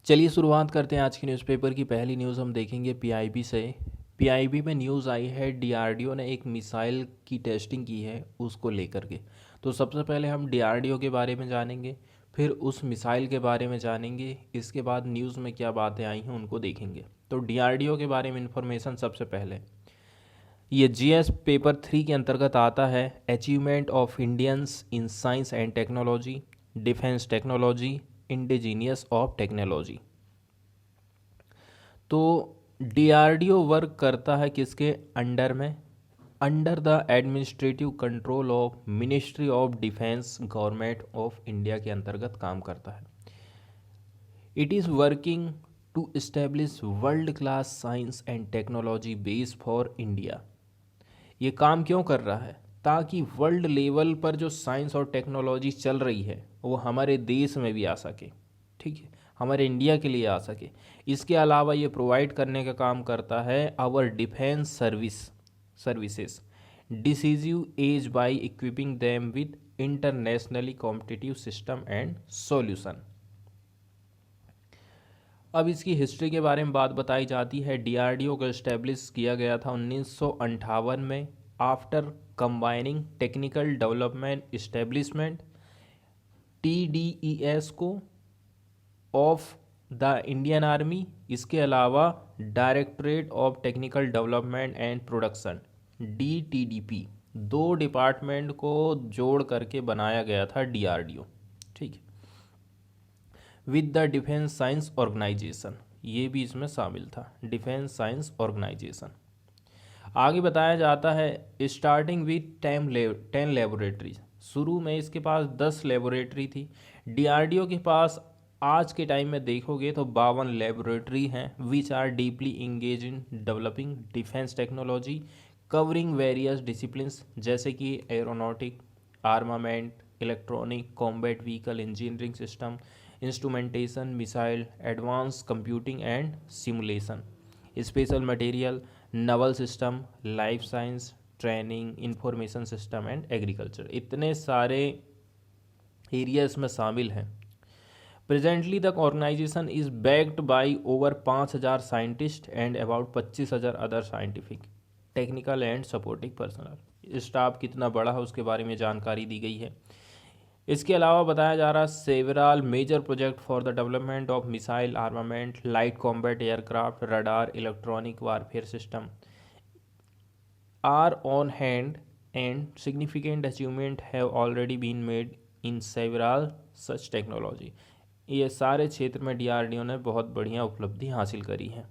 चलिए शुरुआत करते हैं आज की न्यूज़पेपर की। पहली न्यूज़ हम देखेंगे पीआईबी से। पीआईबी में न्यूज़ आई है डीआरडीओ ने एक मिसाइल की टेस्टिंग की है उसको लेकर के। तो सबसे पहले हम डीआरडीओ के बारे में जानेंगे, फिर उस मिसाइल के बारे में जानेंगे, इसके बाद न्यूज़ में क्या बातें आई हैं उनको देखेंगे। तो डीआरडीओ के बारे में इंफॉर्मेशन सबसे पहले, ये जीएस पेपर 3 के अंतर्गत आता है। Achievement of Indians in science and technology, defence technology, indigenous of technology. तो डीआरडीओ वर्क करता है किसके अंडर में? Under the administrative control of ministry of defence, government of India के अंतर्गत काम करता है। It is working to establish world class science and technology base for India. ये काम क्यों कर रहा है? ताकि वर्ल्ड लेवल पर जो साइंस और टेक्नोलॉजी चल रही है वो हमारे देश में भी आ सके, ठीक है, हमारे इंडिया के लिए आ सके। इसके अलावा ये प्रोवाइड करने का काम करता है our defence services decisive edge by equipping them with internationally competitive system and solution. अब इसकी हिस्ट्री के बारे में बात बताई जाती है। डीआरडीओ को इस्टेब्लिश किया गया था 1958 में, after combining technical development establishment TDES को ऑफ द इंडियन आर्मी। इसके अलावा directorate of technical development and production DTDP, दो डिपार्टमेंट को जोड़ करके बनाया गया था डीआरडीओ, ठीक है, with the defence science organisation, ये भी इसमें शामिल था, डिफेंस साइंस ऑर्गेनाइजेशन। आगे बताया जाता है स्टार्टिंग विद 10 लेबोरेटरीज। शुरू में इसके पास 10 लेबोरेटरी थी। डीआरडीओ के पास आज के टाइम में देखोगे तो 52 लेबोरेटरी हैं, which are deeply engage in developing defence technology covering various disciplines, जैसे कि aeronautic, armament, electronic, combat vehicle engineering system, instrumentation, missile, advance computing and simulation, special material, naval system, life science, training, information system and agriculture. इतने सारे area इसमें शामिल हैं। Presently the organisation is backed by over 5,000 scientist and about 25,000 other scientific, technical and supporting personnel. Staff कितना बड़ा है उसके बारे में जानकारी दी गई है। इसके अलावा बताया जा रहा है several major project for the development of missile, armament, light combat aircraft, radar, electronic warfare system are on hand and significant achievement have already been made in several such technology. ये सारे क्षेत्र में डीआरडीओ ने बहुत बढ़िया उपलब्धि हासिल करी है।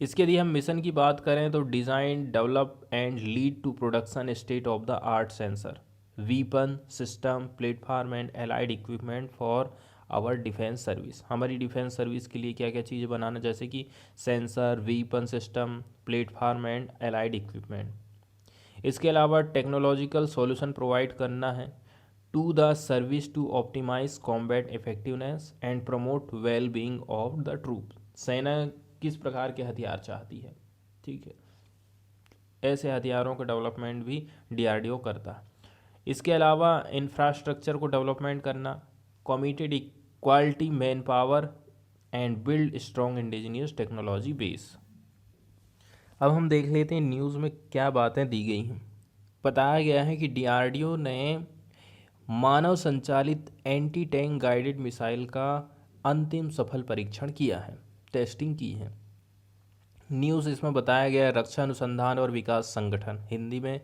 इसके यदि हम मिशन की बात करें तो design, develop and lead to production state of the art sensor, weapon system, platform and allied equipment for our defence service. हमारी डिफेंस सर्विस के लिए क्या क्या चीज़ें बनाना, जैसे कि sensor, weapon system, platform and allied equipment. इसके अलावा टेक्नोलॉजिकल सॉल्यूशन प्रोवाइड करना है to the service to optimise combat effectiveness and promote well being of the troop. सेना किस प्रकार के हथियार चाहती है, ठीक है, ऐसे हथियारों का डेवलपमेंट भी डीआरडीओ करता है। इसके अलावा इंफ्रास्ट्रक्चर को डेवलपमेंट करना, committed equality man power and build strong indigenous technology base. अब हम देख लेते हैं न्यूज़ में क्या बातें दी गई हैं। बताया गया है कि डीआरडीओ ने मानव संचालित एंटी टैंक गाइडेड मिसाइल का अंतिम सफल परीक्षण किया है, टेस्टिंग की है। न्यूज़ इसमें बताया गया है रक्षा अनुसंधान और विकास संगठन, हिंदी में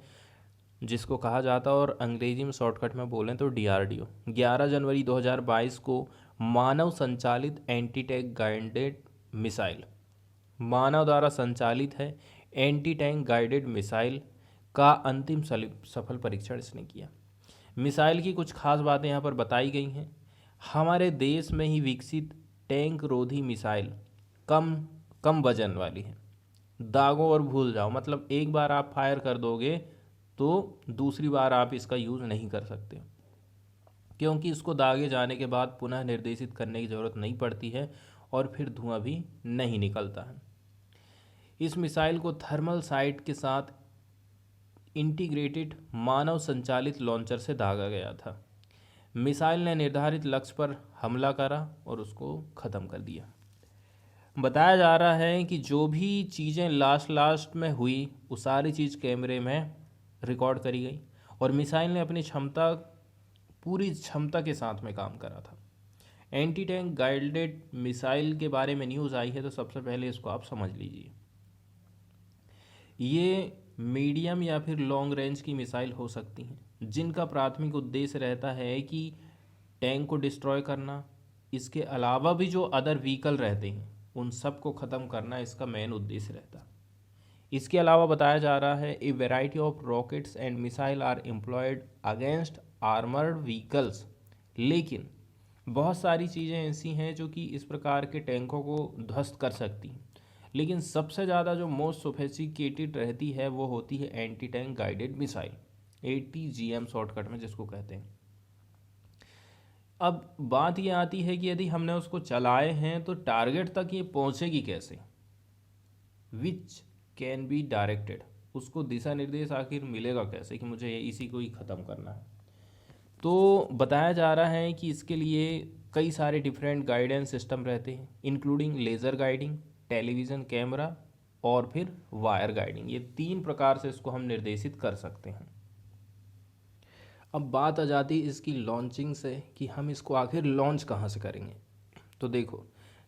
जिसको कहा जाता है, और अंग्रेजी में शॉर्टकट में बोलें तो डीआरडीओ, 11 जनवरी 2022 को मानव संचालित एंटी टैंक गाइडेड मिसाइल, मानव द्वारा संचालित है एंटी टैंक गाइडेड मिसाइल का अंतिम सफल परीक्षण इसने किया। मिसाइल की कुछ खास बातें यहाँ पर बताई गई हैं। हमारे देश में ही विकसित टैंक रोधी मिसाइल कम वजन वाली है, दागो और भूल जाओ, मतलब एक बार आप फायर कर दोगे तो दूसरी बार आप इसका यूज़ नहीं कर सकते, क्योंकि इसको दागे जाने के बाद पुनः निर्देशित करने की ज़रूरत नहीं पड़ती है और फिर धुआं भी नहीं निकलता है। इस मिसाइल को थर्मल साइट के साथ इंटीग्रेटेड मानव संचालित लॉन्चर से दागा गया था। मिसाइल ने निर्धारित लक्ष्य पर हमला करा और उसको ख़त्म कर दिया। बताया जा रहा है कि जो भी चीज़ें लास्ट में हुई वो सारी चीज़ कैमरे में रिकॉर्ड करी गई और मिसाइल ने अपनी पूरी क्षमता के साथ में काम करा था। एंटी टैंक गाइडेड मिसाइल के बारे में न्यूज़ आई है तो सबसे पहले इसको आप समझ लीजिए। ये मीडियम या फिर लॉन्ग रेंज की मिसाइल हो सकती हैं जिनका प्राथमिक उद्देश्य रहता है कि टैंक को डिस्ट्रॉय करना। इसके अलावा भी जो अदर व्हीकल रहते हैं उन सब को ख़त्म करना इसका मेन उद्देश्य रहता है। इसके अलावा बताया जा रहा है a variety of rockets and missile are employed against armoured vehicles. लेकिन बहुत सारी चीज़ें ऐसी हैं जो कि इस प्रकार के टैंकों को ध्वस्त कर सकती हैं, लेकिन सबसे ज़्यादा जो मोस्ट सोफिस्टिकेटेड रहती है वो होती है anti tank guided missile, ATGM shortcut में जिसको कहते हैं। अब बात ये आती है कि यदि हमने उसको चलाए हैं तो टारगेट तक ये पहुंचेगी कैसे, विच कैन बी डायरेक्टेड, उसको दिशा निर्देश आखिर मिलेगा कैसे कि मुझे इसी को ही ख़त्म करना है। तो बताया जा रहा है कि इसके लिए कई सारे डिफरेंट गाइडेंस सिस्टम रहते हैं, including laser guiding, television camera और फिर वायर गाइडिंग। ये 3 प्रकार से इसको हम निर्देशित कर सकते हैं। अब बात आ जाती है इसकी लॉन्चिंग से कि हम इसको आखिर लॉन्च कहाँ से करेंगे। तो देखो,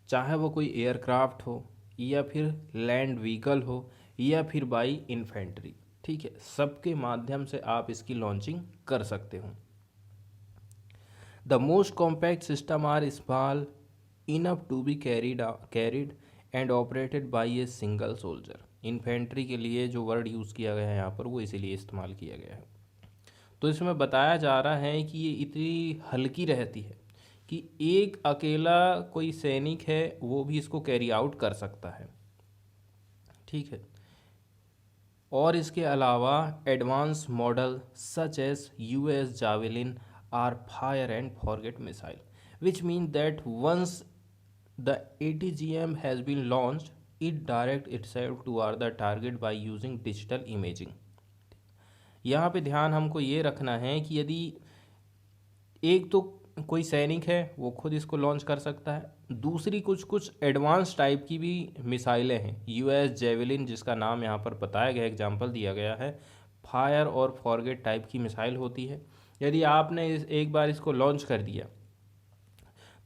चाहे वो कोई एयरक्राफ्ट हो या फिर लैंड व्हीकल हो या फिर बाई इन्फेंट्री, ठीक है, सबके माध्यम से आप इसकी लॉन्चिंग कर सकते हो। The most compact system are small enough to be carried and operated by a single soldier. Infantry के लिए जो वर्ड यूज़ किया गया है यहाँ पर वो इसीलिए इस्तेमाल किया गया है। तो इसमें बताया जा रहा है कि ये इतनी हल्की रहती है कि एक अकेला कोई सैनिक है वो भी इसको कैरी आउट कर सकता है, ठीक है। और इसके अलावा advance model such as US Javelin are fire and forget missile, which mean that once the ATGM has been launched it direct itself toward the target by using digital imaging. यहाँ पे ध्यान हमको ये रखना है कि यदि एक तो कोई सैनिक है वो खुद इसको लॉन्च कर सकता है, दूसरी कुछ एडवांस टाइप की भी मिसाइलें हैं, US जेवेलिन जिसका नाम यहाँ पर बताया गया, एग्जांपल दिया गया है, फायर और फॉरगेट टाइप की मिसाइल होती है। यदि आपने एक बार इसको लॉन्च कर दिया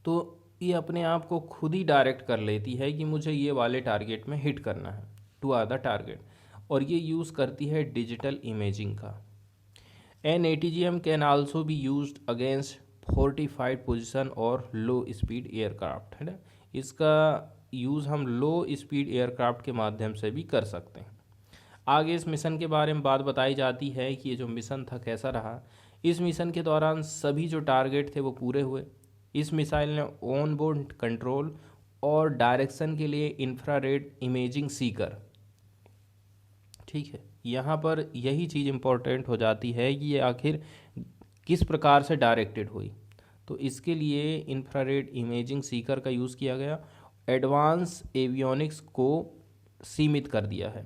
तो ये अपने आप को खुद ही डायरेक्ट कर लेती है कि मुझे ये वाले टारगेट में हिट करना है, टू आर द टारगेट, और ये यूज़ करती है डिजिटल इमेजिंग का। An ATGM can also be used against fortified position और लो स्पीड एयरक्राफ्ट, है ना। इसका यूज़ हम लो स्पीड एयरक्राफ्ट के माध्यम से भी कर सकते हैं। आगे इस मिशन के बारे में बात बताई जाती है कि ये जो मिशन था कैसा रहा। इस मिशन के दौरान सभी जो टारगेट थे वो पूरे हुए। इस मिसाइल ने ऑन बोर्ड कंट्रोल और डायरेक्शन के लिए इंफ्रारेड इमेजिंग सीकर, ठीक है, यहाँ पर यही चीज़ इम्पोर्टेंट हो जाती है कि ये आखिर किस प्रकार से डायरेक्टेड हुई। तो इसके लिए इंफ्रारेड इमेजिंग सीकर का यूज़ किया गया। एडवांस एवियोनिक्स को सीमित कर दिया है।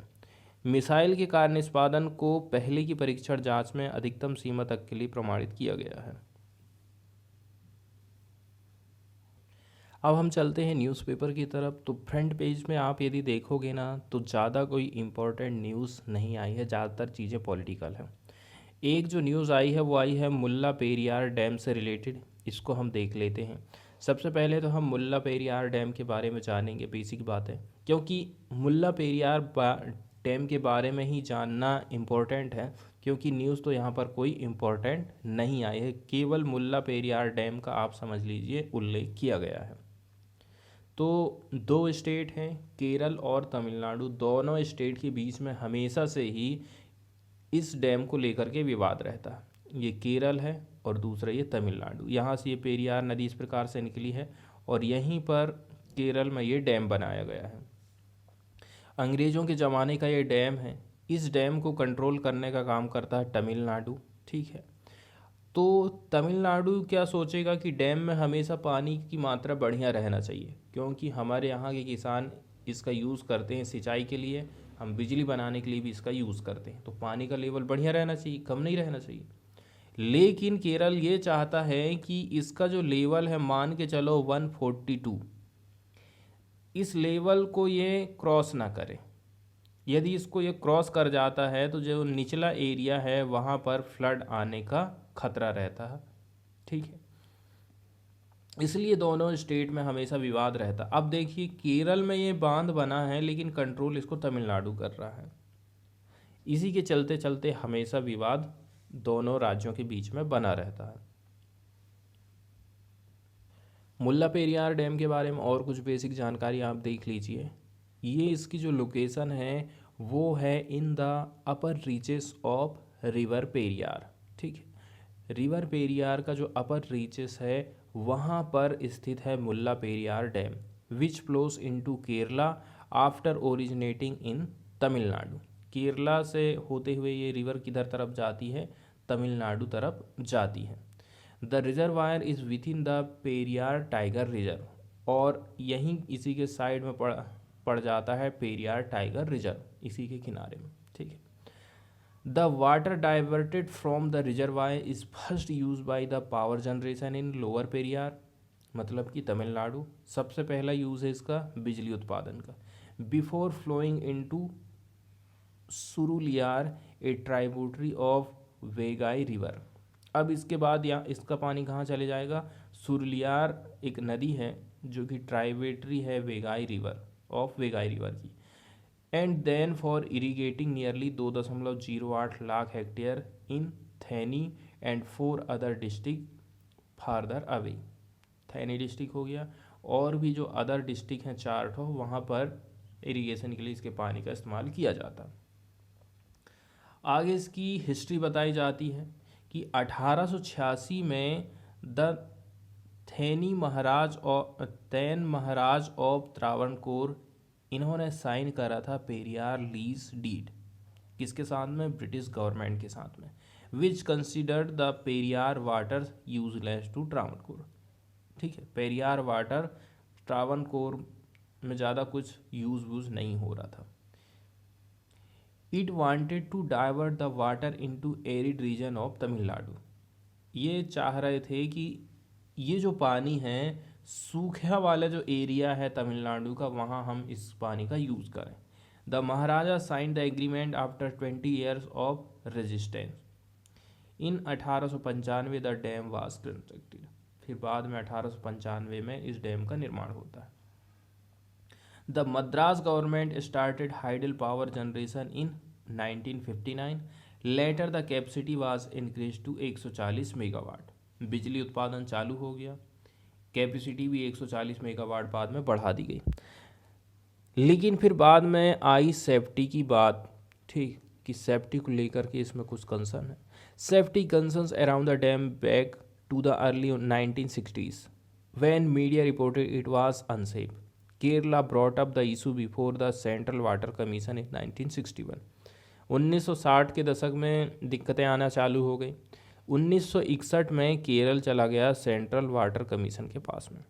मिसाइल के कार्य निष्पादन को पहले की परीक्षण जांच में अधिकतम सीमा तक के लिए प्रमाणित किया गया है। अब हम चलते हैं न्यूज़पेपर की तरफ। तो फ्रंट पेज में आप यदि देखोगे ना तो ज़्यादा कोई इम्पोर्टेंट न्यूज़ नहीं आई है, ज़्यादातर चीज़ें पॉलिटिकल हैं। एक जो न्यूज़ आई है वो आई है मुल्ला पेरियार डैम से रिलेटेड, इसको हम देख लेते हैं। सबसे पहले तो हम मुल्ला पेरियार डैम के बारे में जानेंगे, बेसिक बात है, क्योंकि मुल्ला पेरियार डैम के बारे में ही जानना इम्पोर्टेंट है, क्योंकि न्यूज़ तो यहाँ पर कोई इम्पोर्टेंट नहीं आई है, केवल मुल्ला पेरियार डैम का आप समझ लीजिए उल्लेख किया गया है। तो 2 स्टेट हैं, केरल और तमिलनाडु, दोनों स्टेट के बीच में हमेशा से ही इस डैम को लेकर के विवाद रहता है। ये केरल है और दूसरा ये तमिलनाडु। यहाँ से ये पेरियार नदी इस प्रकार से निकली है और यहीं पर केरल में ये डैम बनाया गया है। अंग्रेज़ों के ज़माने का ये डैम है। इस डैम को कंट्रोल करने का काम करता है तमिलनाडु, ठीक है। तो तमिलनाडु क्या सोचेगा कि डैम में हमेशा पानी की मात्रा बढ़िया रहना चाहिए, क्योंकि हमारे यहाँ के किसान इसका यूज़ करते हैं सिंचाई के लिए, हम बिजली बनाने के लिए भी इसका यूज़ करते हैं, तो पानी का लेवल बढ़िया रहना चाहिए, कम नहीं रहना चाहिए। लेकिन केरल ये चाहता है कि इसका जो लेवल है, मान के चलो 142, इस लेवल को ये क्रॉस ना करे। यदि इसको ये क्रॉस कर जाता है तो जो निचला एरिया है वहाँ पर फ्लड आने का खतरा रहता है। ठीक है, इसलिए दोनों स्टेट में हमेशा विवाद रहता। अब देखिए केरल में ये बांध बना है लेकिन कंट्रोल इसको तमिलनाडु कर रहा है। इसी के चलते चलते हमेशा विवाद दोनों राज्यों के बीच में बना रहता है। मुल्ला पेरियार डैम के बारे में और कुछ बेसिक जानकारी आप देख लीजिए। ये इसकी जो लोकेशन है वो है in the upper reaches of river Periyar. ठीक है, रिवर पेरियार का जो अपर रीचेस है वहाँ पर स्थित है Mulla Periyar dam, which flows into Kerala after originating in Tamil Nadu. Kerala से होते हुए ये रिवर किधर तरफ जाती है, तमिलनाडु तरफ जाती है। The reservoir is with in the Periyar tiger reserve, और यहीं इसी के साइड में पड़ जाता है पेरियार टाइगर रिजर्व, इसी के किनारे में। ठीक है, the water diverted from the reservoir is first use by the power generation in lower Periyar, मतलब कि तमिलनाडु सबसे पहला यूज़ है इसका बिजली उत्पादन का, before flowing into Suruliyar a tributary of Vaigai river. अब इसके बाद यहाँ इसका पानी कहाँ चले जाएगा, सुरुलियार एक नदी है जो कि ट्राइब्यूटरी है Vaigai river of Vaigai river की, and then for irrigating nearly 2.08 lakh hectare in Theni and 4 other district farther away. Theni district हो गया, और भी जो अदर डिस्ट्रिक्ट हैं 4 ठो, वहाँ पर इरीगेशन के लिए इसके पानी का इस्तेमाल किया जाता। आगे इसकी हिस्ट्री बताई जाती है कि 1886 में द तैन महाराज ऑफ त्रावणकोर, इन्होंने साइन करा था पेरियार लीज डीड, किसके साथ में, ब्रिटिश गवर्नमेंट के साथ में, which considered the Periyar water useless to Travancore. ठीक है, पेरियार वाटर त्रावणकोर में ज़्यादा कुछ यूज वूज नहीं हो रहा था। It wanted to divert the water into arid region of Tamil Nadu, ये चाह रहे थे कि ये जो पानी है सूखा वाला जो एरिया है तमिलनाडु का, वहाँ हम इस पानी का यूज़ करें। The Maharaja sign the agreement after 20 years of resistance. In 1895 the dam was constructed, फिर बाद में 1895 में इस डैम का निर्माण होता है। The Madras government started hydel power generation in 1959, later the capacity was increase to 140 megawatt, बिजली उत्पादन चालू हो गया, कैपेसिटी भी 140 मेगावाट बाद में बढ़ा दी गई। लेकिन फिर बाद में आई सेफ्टी की बात, ठीक, कि सेफ्टी को लेकर के इसमें कुछ कंसर्न है। Safety concerns around the dam back to the early 1960s when media reported it was unsafe. Kerala brought up the issue before the central water commission in 1961। 1960 के दशक में दिक्कतें आना चालू हो गई। 1961 में केरल चला गया सेंट्रल वाटर कमीशन के पास में,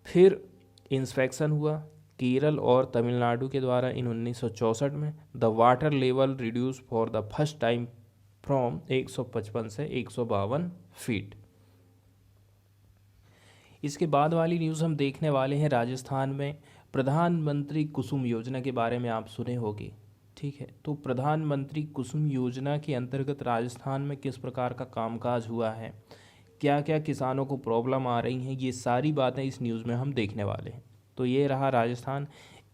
फिर इंस्पेक्शन हुआ केरल और तमिलनाडु के द्वारा इन 1964 में। The water level reduce for the first time from 155 से 152 फीट। इसके बाद वाली न्यूज़ हम देखने वाले हैं राजस्थान में प्रधानमंत्री कुसुम योजना के बारे में आप सुने होंगे। ठीक है, तो प्रधानमंत्री कुसुम योजना के अंतर्गत राजस्थान में किस प्रकार का कामकाज हुआ है, क्या क्या किसानों को प्रॉब्लम आ रही हैं, ये सारी बातें इस न्यूज़ में हम देखने वाले हैं। तो ये रहा राजस्थान।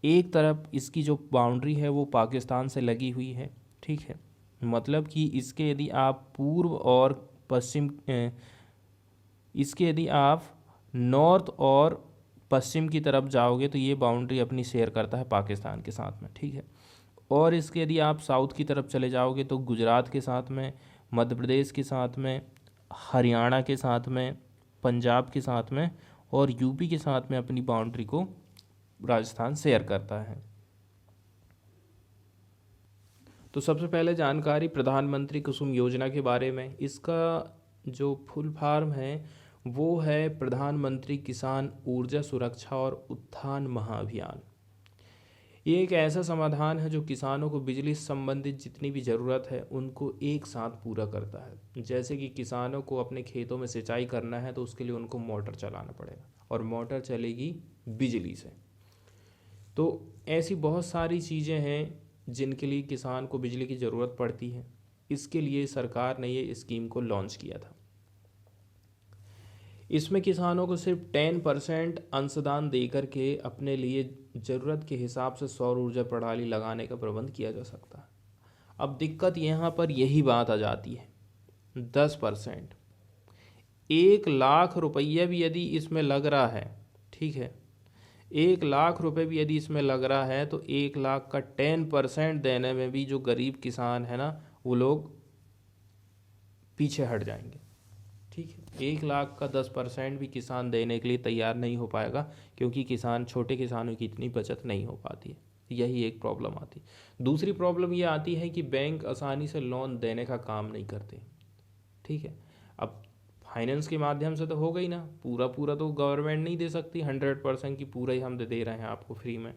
एक तरफ इसकी जो बाउंड्री है वो पाकिस्तान से लगी हुई है। ठीक है, मतलब कि इसके यदि आप पूर्व और पश्चिम, इसके यदि आप नॉर्थ और पश्चिम की तरफ जाओगे तो ये बाउंड्री अपनी शेयर करता है पाकिस्तान के साथ में। ठीक है, और इसके यदि आप साउथ की तरफ चले जाओगे तो गुजरात के साथ में, मध्य प्रदेश के साथ में, हरियाणा के साथ में, पंजाब के साथ में और यूपी के साथ में अपनी बाउंड्री को राजस्थान शेयर करता है। तो सबसे पहले जानकारी प्रधानमंत्री कुसुम योजना के बारे में। इसका जो फुल फॉर्म है वो है प्रधानमंत्री किसान ऊर्जा सुरक्षा और उत्थान महाअभियान। ये एक ऐसा समाधान है जो किसानों को बिजली से संबंधित जितनी भी ज़रूरत है उनको एक साथ पूरा करता है। जैसे कि किसानों को अपने खेतों में सिंचाई करना है तो उसके लिए उनको मोटर चलाना पड़ेगा और मोटर चलेगी बिजली से। तो ऐसी बहुत सारी चीज़ें हैं जिनके लिए किसान को बिजली की ज़रूरत पड़ती है। इसके लिए सरकार ने ये स्कीम को लॉन्च किया था। इसमें किसानों को सिर्फ 10% अंशदान देकर के अपने लिए ज़रूरत के हिसाब से सौर ऊर्जा प्रणाली लगाने का प्रबंध किया जा सकता है। अब दिक्कत यहाँ पर यही बात आ जाती है, 10%, 1 लाख रुपया भी यदि इसमें लग रहा है, ठीक है, 1 लाख रुपये भी यदि इसमें लग रहा है तो 1 लाख का 10% देने में भी जो गरीब किसान है ना वो लोग पीछे हट जाएंगे। ठीक है, 1 लाख का 10% भी किसान देने के लिए तैयार नहीं हो पाएगा क्योंकि छोटे किसानों की इतनी बचत नहीं हो पाती है। यही एक प्रॉब्लम आती है। दूसरी प्रॉब्लम ये आती है कि बैंक आसानी से लोन देने का काम नहीं करते। ठीक है, अब फाइनेंस के माध्यम से तो हो गई ना, पूरा पूरा तो गवर्नमेंट नहीं दे सकती 100% की पूरा ही हम दे रहे हैं आपको फ्री में।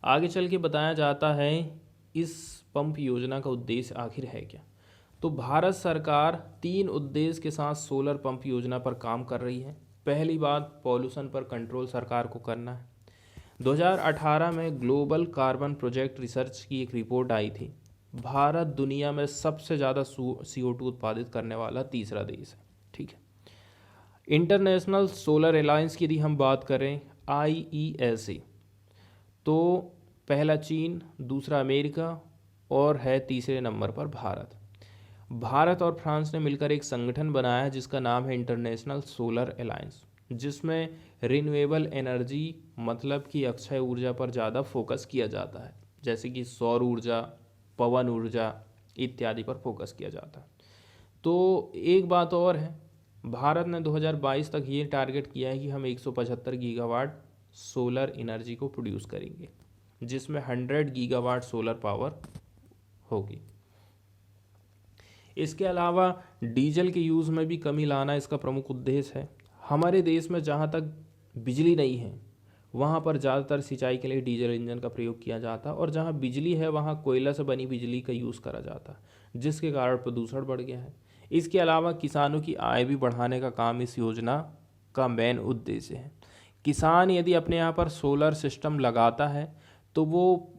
आगे चल के बताया जाता है इस पंप योजना का उद्देश्य आखिर है क्या। तो भारत सरकार 3 उद्देश्य के साथ सोलर पंप योजना पर काम कर रही है। पहली बात, पॉल्यूशन पर कंट्रोल सरकार को करना है। 2018 में ग्लोबल कार्बन प्रोजेक्ट रिसर्च की एक रिपोर्ट आई थी। भारत दुनिया में सबसे ज़्यादा CO2 उत्पादित करने वाला तीसरा देश है। ठीक है, इंटरनेशनल सोलर अलायंस की यदि हम बात करें, IESA, तो पहला चीन, दूसरा अमेरिका और है तीसरे नंबर पर भारत। भारत और फ्रांस ने मिलकर एक संगठन बनाया है जिसका नाम है इंटरनेशनल सोलर अलायंस, जिसमें रिन्यूएबल एनर्जी मतलब कि अक्षय ऊर्जा पर ज़्यादा फोकस किया जाता है, जैसे कि सौर ऊर्जा, पवन ऊर्जा इत्यादि पर फोकस किया जाता है। तो एक बात और है, भारत ने 2022 तक ये टारगेट किया है कि हम 175 गीगावाट सोलर एनर्जी को प्रोड्यूस करेंगे, जिसमें 100 गीगावाट सोलर पावर होगी। इसके अलावा डीजल के यूज़ में भी कमी लाना इसका प्रमुख उद्देश्य है। हमारे देश में जहाँ तक बिजली नहीं है वहाँ पर ज़्यादातर सिंचाई के लिए डीजल इंजन का प्रयोग किया जाता है और जहाँ बिजली है वहाँ कोयला से बनी बिजली का यूज़ करा जाता है, जिसके कारण प्रदूषण बढ़ गया है। इसके अलावा किसानों की आय भी बढ़ाने का काम इस योजना का मेन उद्देश्य है। किसान यदि अपने यहाँ पर सोलर सिस्टम लगाता है तो वो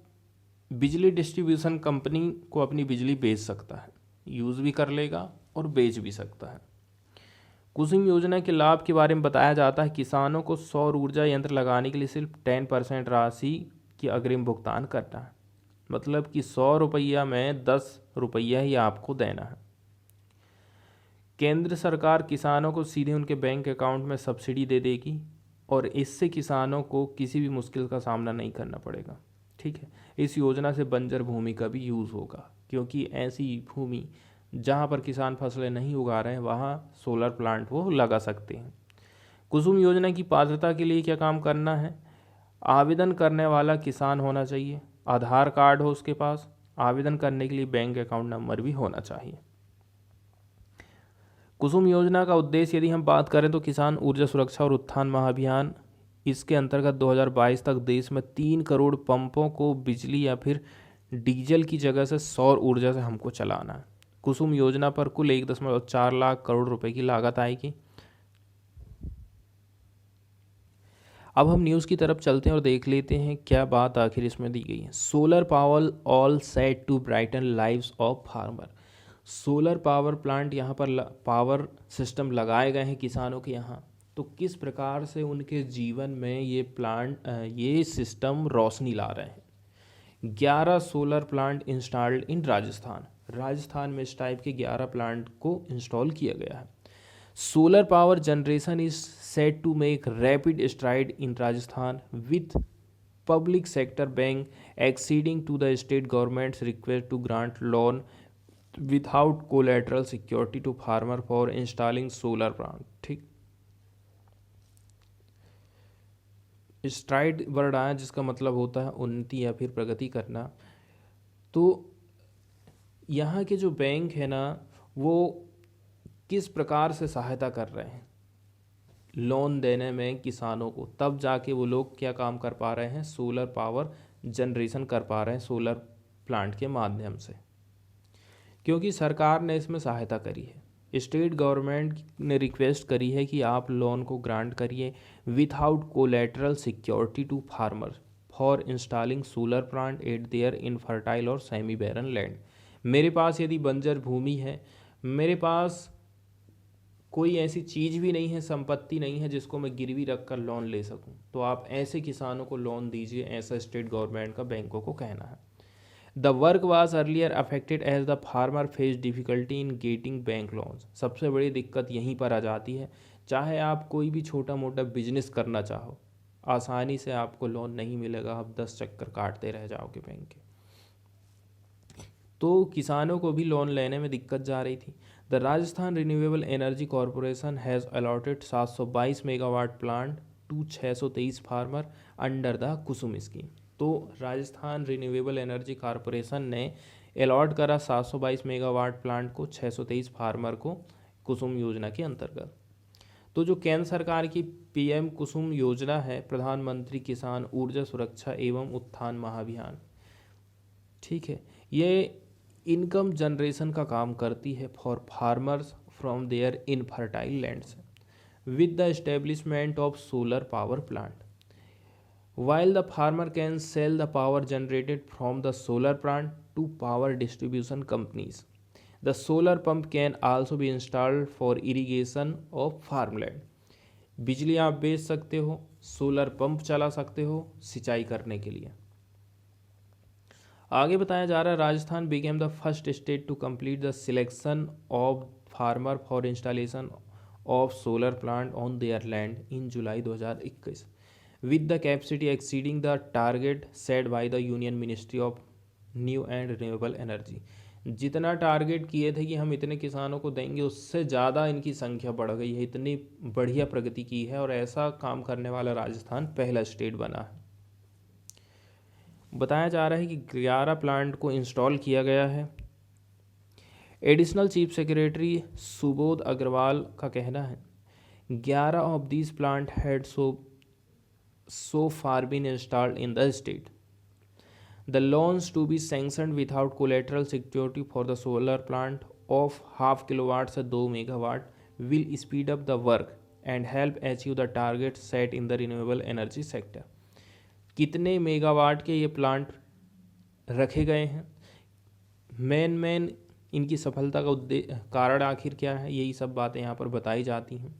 बिजली डिस्ट्रीब्यूशन कंपनी को अपनी बिजली बेच सकता है, यूज़ भी कर लेगा और बेच भी सकता है। कुसुम योजना के लाभ के बारे में बताया जाता है, किसानों को सौर ऊर्जा यंत्र लगाने के लिए सिर्फ 10% राशि की अग्रिम भुगतान करना है, मतलब कि 100 रुपया में 10 रुपया ही आपको देना है। केंद्र सरकार किसानों को सीधे उनके बैंक अकाउंट में सब्सिडी दे देगी और इससे किसानों को किसी भी मुश्किल का सामना नहीं करना पड़ेगा। ठीक है, इस योजना से बंजर भूमि का भी यूज़ होगा, क्योंकि ऐसी भूमि जहाँ पर किसान फसलें नहीं उगा रहे हैं वहाँ सोलर प्लांट वो लगा सकते हैं। कुसुम योजना की पात्रता के लिए क्या काम करना है, आवेदन करने वाला किसान होना चाहिए, आधार कार्ड हो उसके पास, आवेदन करने के लिए बैंक अकाउंट नंबर भी होना चाहिए। कुसुम योजना का उद्देश्य यदि हम बात करें तो किसान ऊर्जा सुरक्षा और उत्थान महाअभियान, इसके अंतर्गत 2022 तक देश में 3 करोड़ पंपों को बिजली या फिर डीजल की जगह से सौर ऊर्जा से हमको चलाना है। कुसुम योजना पर कुल 1.4 लाख करोड़ रुपए की लागत आएगी। अब हम न्यूज़ की तरफ चलते हैं और देख लेते हैं क्या बात आखिर इसमें दी गई है। Solar power all set to brighten lives of farmer. Solar power plant यहाँ पर पावर सिस्टम लगाए गए हैं किसानों के यहाँ, तो किस प्रकार से उनके जीवन में ये सिस्टम रोशनी ला रहे हैं। 11 solar plant installed in Rajasthan में इस टाइप के 11 प्लांट को इंस्टॉल किया गया है। Solar power generation is set to make rapid stride in Rajasthan with public sector bank acceding to the state governments request to grant loan without collateral security to farmer for installing solar plant. ठीक, stride word आया जिसका मतलब होता है उन्नति या फिर प्रगति करना। तो यहाँ के जो बैंक है ना वो किस प्रकार से सहायता कर रहे हैं, लोन देने में किसानों को, तब जाके वो लोग क्या काम कर पा रहे हैं, सोलर पावर जनरेशन कर पा रहे हैं सोलर प्लांट के माध्यम से, क्योंकि सरकार ने इसमें सहायता करी है। स्टेट गवर्नमेंट ने रिक्वेस्ट करी है कि आप लोन को ग्रांट करिए without collateral security to farmer for installing solar plant at their infertile और सेमी बैरन लैंड। मेरे पास यदि बंजर भूमि है, मेरे पास कोई ऐसी चीज़ भी नहीं है, संपत्ति नहीं है जिसको मैं गिरवी रख कर लोन ले सकूं, तो आप ऐसे किसानों को लोन दीजिए, ऐसा स्टेट गवर्नमेंट का बैंकों को कहना है। The work was earlier affected as the farmer face difficulty in getting bank loans. सबसे बड़ी दिक्कत यहीं पर आ जाती है, चाहे आप कोई भी छोटा मोटा बिजनेस करना चाहो, आसानी से आपको लोन नहीं मिलेगा, आप 10 चक्कर काटते रह जाओगे बैंक के। तो किसानों को भी लोन लेने में दिक्कत जा रही थी। The Rajasthan renewable energy corporation has allotted 722 megawatt plant to 623 farmer under the Kusum scheme. तो राजस्थान रिन्यूएबल एनर्जी कॉरपोरेशन ने अलॉट करा 722 मेगावाट प्लांट को 623 फार्मर को कुसुम योजना के अंतर्गत। तो जो केंद्र सरकार की पीएम कुसुम योजना है, प्रधानमंत्री किसान ऊर्जा सुरक्षा एवं उत्थान महाअभियान, ठीक है, ये इनकम जनरेशन का काम करती है for farmers from their infertile lands with the establishment of solar power plant. While the farmer can sell the power generated from the solar plant to power distribution companies, the solar pump can also be installed for irrigation of farmland. बिजली आप बेच सकते हो, solar pump चला सकते हो सिंचाई करने के लिए। आगे बताया जा रहा है, Rajasthan became the first state to complete the selection of farmer for installation of solar plant on their land in July 2021 with the capacity exceeding the target set by the Union Ministry of New and Renewable Energy। जितना target किए थे कि हम इतने किसानों को देंगे, उससे ज़्यादा इनकी संख्या बढ़ गई है, इतनी बढ़िया प्रगति की है, और ऐसा काम करने वाला राजस्थान पहला स्टेट बना है। बताया जा रहा है कि 11 प्लांट को इंस्टॉल किया गया है। Additional chief secretary Subodh Agarwal का कहना है 11 of these plant had so far been installed in the state. The loans to be sanctioned without collateral security for the solar plant of 0.5 kilowatt से 2 megawatt will speed up the work and help achieve the target set in the renewable energy sector। कितने megawatt के ये plant रखे गए हैं, main इनकी सफलता का कारण आखिर क्या है, यही सब बातें यहाँ पर बताई जाती हैं।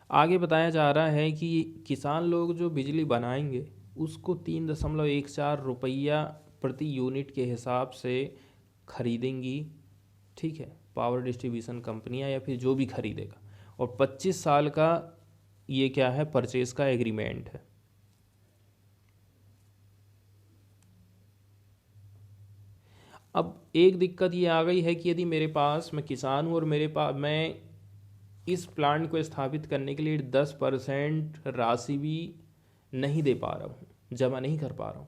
आगे बताया जा रहा है कि किसान लोग जो बिजली बनाएंगे उसको 3.14 रुपया प्रति यूनिट के हिसाब से खरीदेंगी, ठीक है, पावर डिस्ट्रीब्यूशन कंपनियां या फिर जो भी खरीदेगा, और 25 साल का ये क्या है, परचेज का एग्रीमेंट है। अब एक दिक्कत ये आ गई है कि यदि मेरे पास, मैं किसान हूँ और मेरे पास, मैं इस प्लांट को स्थापित करने के लिए 10% राशि भी नहीं दे पा रहा हूँ, जमा नहीं कर पा रहा हूँ,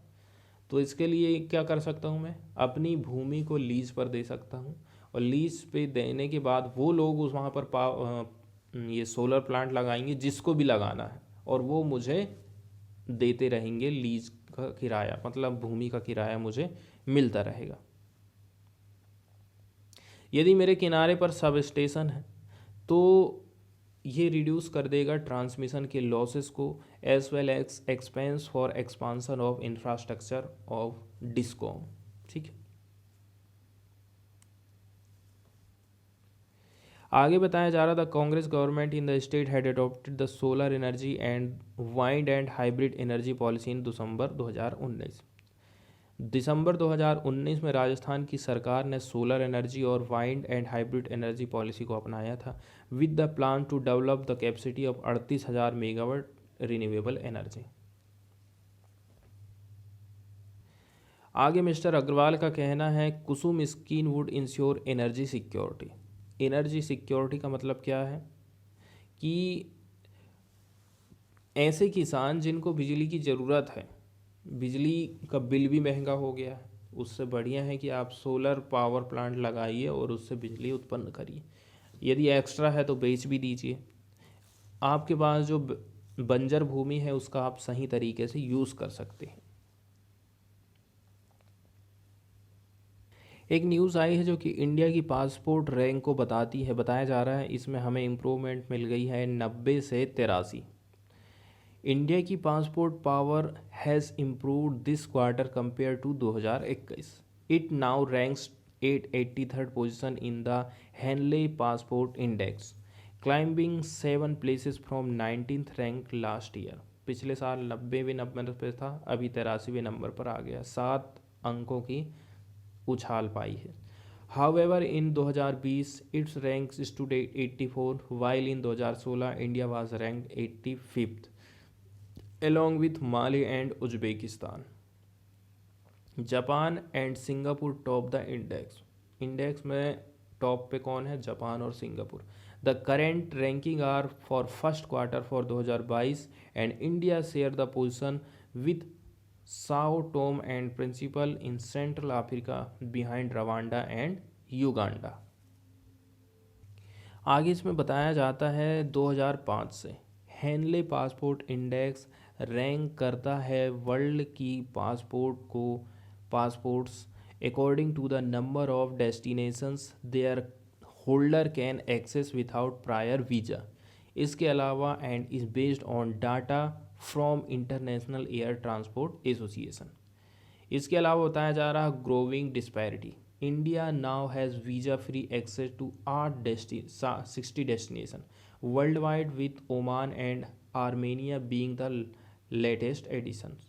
तो इसके लिए क्या कर सकता हूँ, मैं अपनी भूमि को लीज पर दे सकता हूँ, और लीज पे देने के बाद वो लोग उस वहाँ पर ये सोलर प्लांट लगाएंगे जिसको भी लगाना है, और वो मुझे देते रहेंगे लीज का किराया, मतलब भूमि का किराया मुझे मिलता रहेगा। यदि मेरे किनारे पर सब स्टेशन है तो ये रिड्यूस कर देगा ट्रांसमिशन के लॉसेस को, as well as expense for expansion of infrastructure of discom, ठीक है। आगे बताया जा रहा था, Congress government in the state had adopted the solar energy and wind and hybrid energy policy in December 2019। दिसंबर 2019 में राजस्थान की सरकार ने सोलर एनर्जी और wind and hybrid energy policy को अपनाया था with the plan to develop the capacity of 38,000 megawatt renewable energy. आगे मिस्टर अग्रवाल का कहना है, Kusum scheme would ensure energy security. Energy security का मतलब क्या है कि ऐसे किसान जिनको बिजली की ज़रूरत है, बिजली का बिल भी महंगा हो गया है, उससे बढ़िया है कि आप सोलर पावर प्लांट लगाइए और उससे बिजली उत्पन्न करिए। यदि एक्स्ट्रा है तो बेच भी दीजिए। आपके पास जो बंजर भूमि है उसका आप सही तरीके से यूज़ कर सकते हैं। एक न्यूज़ आई है जो कि इंडिया की पासपोर्ट रैंक को बताती है, बताया जा रहा है इसमें हमें इम्प्रूवमेंट मिल गई है 90 से 83। इंडिया की passport power has improved this quarter compare to 2021। It now ranks 883rd position in the Henley passport index, climbing 7 places from 19th rank last year. पिछले साल 90वें नंबर पर था, अभी 83वें नंबर पर आ गया, 7 अंकों की उछाल पाई है। However, in 2020 its ranks stood at 84, while in 2016 India was ranked 85th, along with Mali and Uzbekistan. Japan and Singapore top the index. Index में टॉप पे कौन है? जापान और Singapore. The current ranking are for first quarter for 2022 and India share the position with Sao Tome and Principe in central Africa behind Rwanda and Uganda. आगे इसमें बताया जाता है 2005 से हेनले पासपोर्ट इंडेक्स रैंक करता है world की passports according to the number of destinations their holder can access without prior visa. इसके अलावा and is based on data from international air transport association. इसके अलावा बताया जा रहा है growing disparity. India now has visa free access to 60 destination world wide with Oman and Armenia being the latest additions.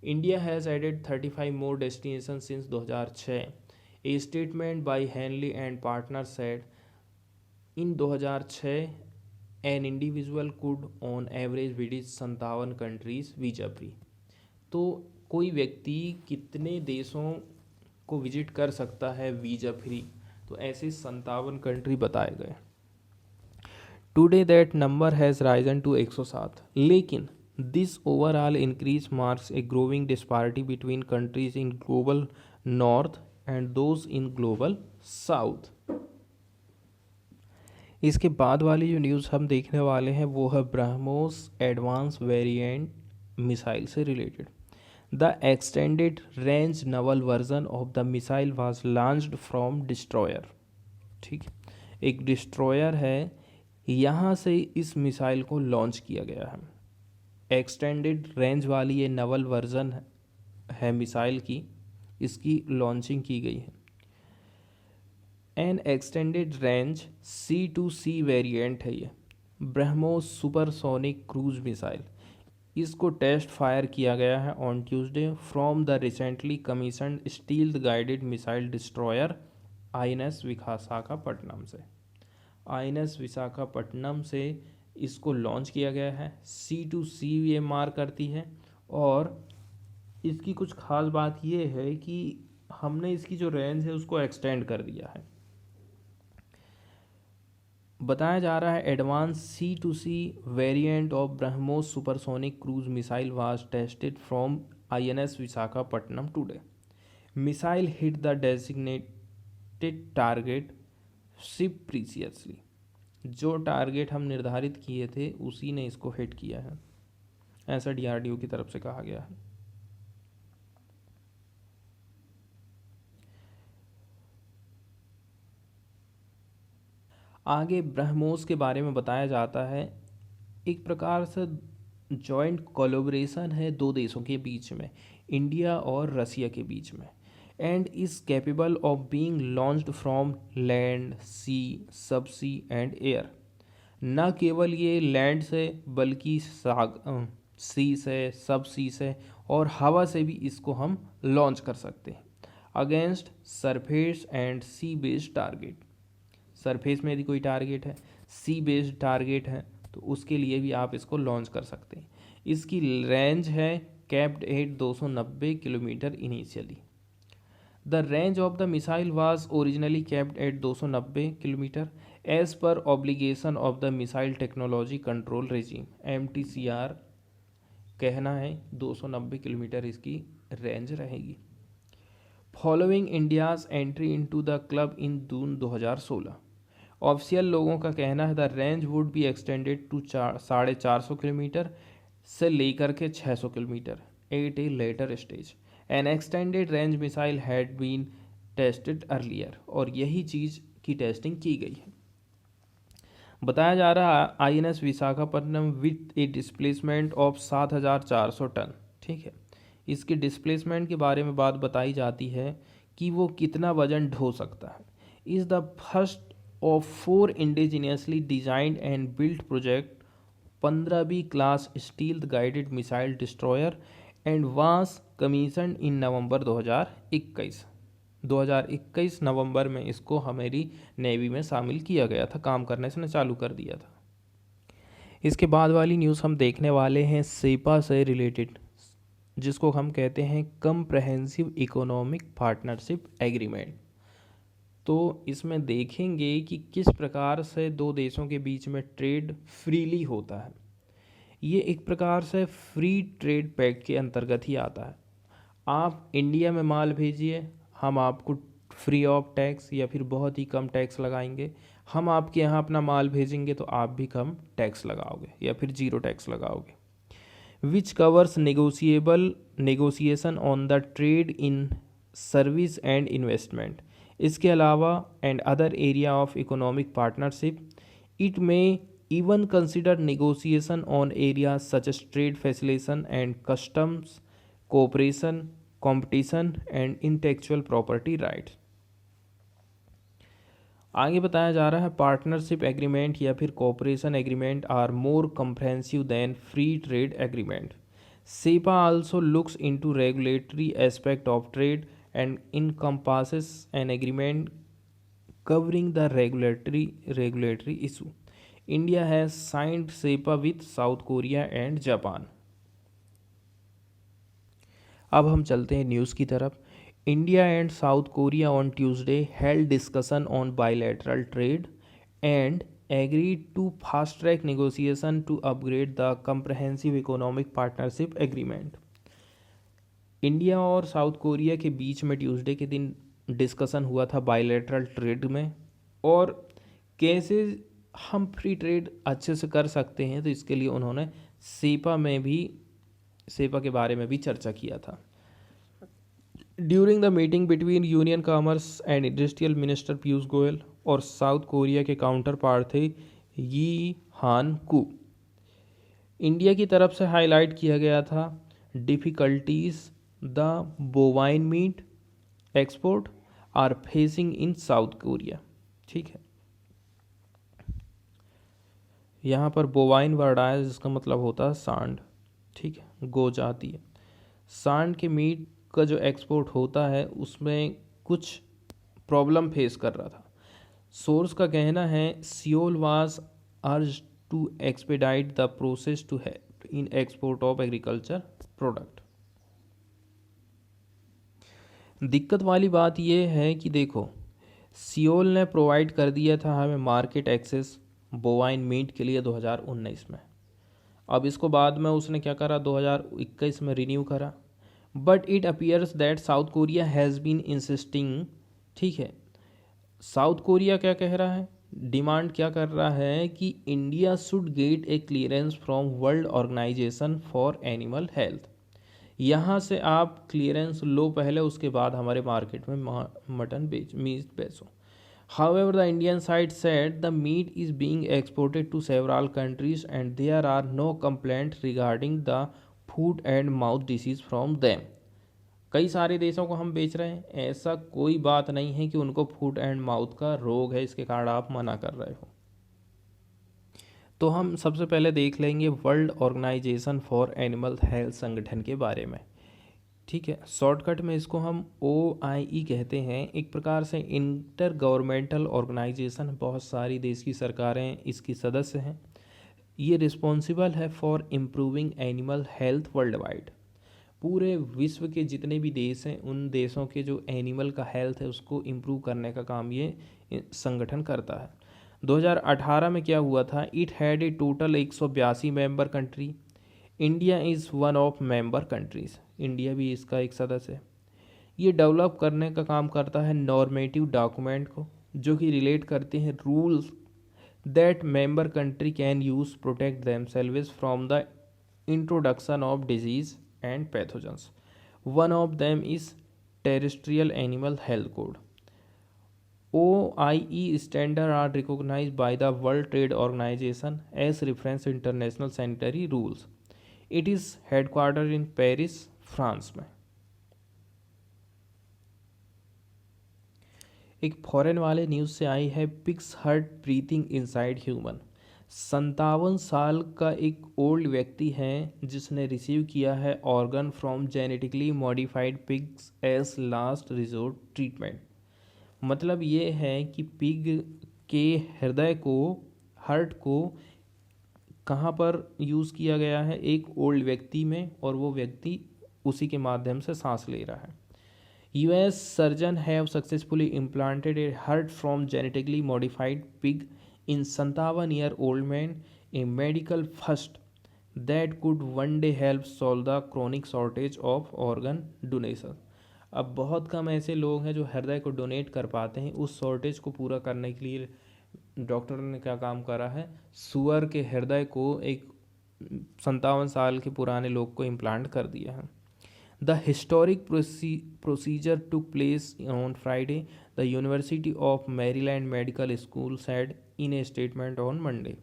India has added 35 more destinations since 2006. A statement by Henley and Partners said, in 2006, an individual could on average visit 57 countries visa free. तो कोई व्यक्ति कितने देशों को visit कर सकता है visa free? तो ऐसे 57 कंट्री बताए गए। Today that number has risen to 107, लेकिन this overall increase marks a growing disparity between countries in global north and those in global south. इसके बाद वाली जो न्यूज़ हम देखने वाले हैं वो है ब्रह्मोस एडवांस वेरिएंट मिसाइल से related. The extended range Naval version of the missile was launched from destroyer. ठीक, एक डिस्ट्रॉयर है, यहाँ से इस मिसाइल को लॉन्च किया गया है। एक्सटेंडेड रेंज वाली ये नवल वर्जन है मिसाइल की, इसकी लॉन्चिंग की गई है। N extended range C2C variant है ये ब्रह्मोस सुपरसोनिक क्रूज मिसाइल। इसको टेस्ट फायर किया गया है on Tuesday from the recently commissioned stealth guided missile destroyer INS Visakhapatnam से। INS विशाखापट्टनम से इसको लॉन्च किया गया है। C2C ये मार्क करती है, और इसकी कुछ खास बात ये है कि हमने इसकी जो रेंज है उसको एक्सटेंड कर दिया है। बताया जा रहा है advance C2C variant of BrahMos supersonic cruise missile was tested from INS Visakhapatnam today. Missile hit the designated target ship precisely. जो टारगेट हम निर्धारित किए थे उसी ने इसको हिट किया है, ऐसा DRDO की तरफ से कहा गया है। आगे ब्रह्मोस के बारे में बताया जाता है, एक प्रकार से जॉइंट कोलैबोरेशन है दो देशों के बीच में, इंडिया और रसिया के बीच में, and is capable of being launched from land, sea, sub sea and air. न केवल ये लैंड से बल्कि सी से, सब सी से और हवा से भी इसको हम लॉन्च कर सकते हैं against surface and sea based target. Surface में यदि कोई टारगेट है, सी बेस्ड टारगेट है, तो उसके लिए भी आप इसको लॉन्च कर सकते हैं। इसकी रेंज है capped at 290 kilometre initially. The range of the missile was originally capped at 290 kilometre as per obligation of the missile technology control regime MTCR। कहना है 290 किलोमीटर इसकी रेंज रहेगी। Following India's entry into the club in June 2016, official लोगों का कहना है the range would be extended to 450 kilometre से लेकर के 600 kilometre at a later stage. An extended range missile had been tested earlier, और यही चीज़ की टेस्टिंग की गई है। बताया जा रहा है INS Visakhapatnam with a displacement of 7400 ton. ठीक है, इसके डिस्प्लेसमेंट के बारे में बात बताई जाती है कि वो कितना वजन ढो सकता है। Is the first of 4 indigenously designed and built project 15B class stealth guided missile destroyer and was commission in November 2021 नवंबर में इसको हमारी नेवी में शामिल किया गया था, काम करने से चालू कर दिया था। इसके बाद वाली न्यूज़ हम देखने वाले हैं सेपा से रिलेटेड, जिसको हम कहते हैं कम्प्रहेंसिव इकोनॉमिक पार्टनरशिप एग्रीमेंट। तो इसमें देखेंगे कि किस प्रकार से दो देशों के बीच में ट्रेड फ्रीली होता है। ये एक प्रकार से फ्री ट्रेड पैक्ट के अंतर्गत ही आता है। आप इंडिया में माल भेजिए, हम आपको फ्री ऑफ टैक्स या फिर बहुत ही कम टैक्स लगाएंगे। हम आपके यहाँ अपना माल भेजेंगे तो आप भी कम टैक्स लगाओगे या फिर जीरो टैक्स लगाओगे। Which covers negotiation on the trade in service and investment. इसके अलावा and other area of economic partnership it में even consider negotiation on areas such as trade facilitation and customs cooperation, competition and intellectual property rights। आगे बताया जा रहा है partnership agreement या फिर cooperation agreement are more comprehensive than free trade agreement. CEPA also looks into regulatory aspect of trade and encompasses an agreement covering the regulatory issue। India has signed SEPA with South Korea and Japan। अब हम चलते हैं news की तरफ। India and south Korea on Tuesday held discussion on bilateral trade and agreed to fast track negotiation to upgrade the comprehensive economic partnership agreement। India और south Korea के बीच में ट्यूसडे के दिन डिस्कशन हुआ था बायलैटरल ट्रेड में, और कैसे हम फ्री ट्रेड अच्छे से कर सकते हैं। तो इसके लिए उन्होंने सेपा के बारे में भी चर्चा किया था। During the meeting between union commerce and industrial minister Piyush Goyal और साउथ कोरिया के काउंटर पार्ट थे यी हान कू, इंडिया की तरफ से हाईलाइट किया गया था difficulties the bovine meat export are facing in South Korea. ठीक है, यहाँ पर बोवाइन वर्ड आया जिसका मतलब होता है सांड। ठीक है, गो जाती है। सांड के मीट का जो एक्सपोर्ट होता है उसमें कुछ प्रॉब्लम फेस कर रहा था। सोर्स का कहना है Seoul was urge to expedite the process to help in export of agriculture product. दिक्कत वाली बात यह है कि देखो, सियोल ने प्रोवाइड कर दिया था हमें मार्केट एक्सेस बोवाइन मीट के लिए 2019 में। अब इसको बाद में उसने क्या करा, 2021 में रिन्यू करा। But it appears that South Korea has been insisting. ठीक है, साउथ कोरिया क्या कह रहा है, डिमांड क्या कर रहा है कि India should get a clearance from world organisation for animal health. यहाँ से आप क्लियरेंस लो पहले, उसके बाद हमारे मार्केट में मटन मीट बेचो। However, the Indian side said the meat is being exported to several countries and there are no complaints regarding the foot and mouth disease from them। कई सारे देशों को हम बेच रहे हैं, ऐसा कोई बात नहीं है कि उनको फूट एंड माउथ का रोग है इसके कारण आप मना कर रहे हो। तो हम सबसे पहले देख लेंगे world organisation for animal health संगठन के बारे में। ठीक है, शॉर्टकट में इसको हम OIE कहते हैं। एक प्रकार से इंटर गवर्नमेंटल ऑर्गेनाइजेशन, बहुत सारी देश की सरकारें इसकी सदस्य हैं। ये रिस्पॉन्सिबल है for improving animal health world wide. पूरे विश्व के जितने भी देश हैं उन देशों के जो एनिमल का हेल्थ है उसको इम्प्रूव करने का काम ये संगठन करता है। 2018 में क्या हुआ था, it had a total 182 member country. India is one of member countries, India भी इसका एक सदस्य है। ये डेवलप करने का काम करता है नॉर्मेटिव डॉक्यूमेंट को, जो कि रिलेट करते हैं rules that member country can use protect themselves from the introduction of disease and pathogens. One of them is Terrestrial Animal Health Code. OIE standards are recognized by the World Trade Organization as reference international sanitary rules. It is headquartered in Paris, France में. एक foreign वाले news से आई है pigs heart breathing inside human. 57 साल का एक old व्यक्ति है जिसने रिसीव किया है organ from genetically modified pigs as last resort treatment. मतलब ये है कि पिग के हृदय को, हार्ट को कहाँ पर यूज़ किया गया है, एक ओल्ड व्यक्ति में, और वो व्यक्ति उसी के माध्यम से सांस ले रहा है. US surgeon have successfully implanted a heart from genetically modified pig in 57-year-old man, a medical first that could one day help solve the chronic shortage of organ donation. अब बहुत कम ऐसे लोग हैं जो हृदय को डोनेट कर पाते हैं. उस शॉर्टेज को पूरा करने के लिए डॉक्टर ने क्या काम करा है, सुअर के हृदय को एक 57 साल के पुराने लोग को इम्प्लांट कर दिया है. The historic procedure took place on Friday, the University of Maryland Medical School said in a statement on Monday.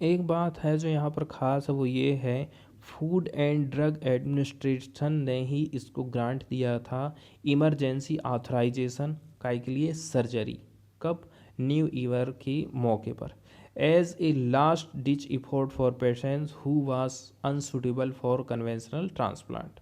एक बात है जो यहाँ पर ख़ास है, वो ये है फूड एंड ड्रग एडमिनिस्ट्रेशन ने ही इसको ग्रांट दिया था इमरजेंसी ऑथराइजेशन काय के लिए सर्जरी. कब? न्यू ईयर के मौके पर, as a last ditch effort for patients who was unsuitable for conventional transplant.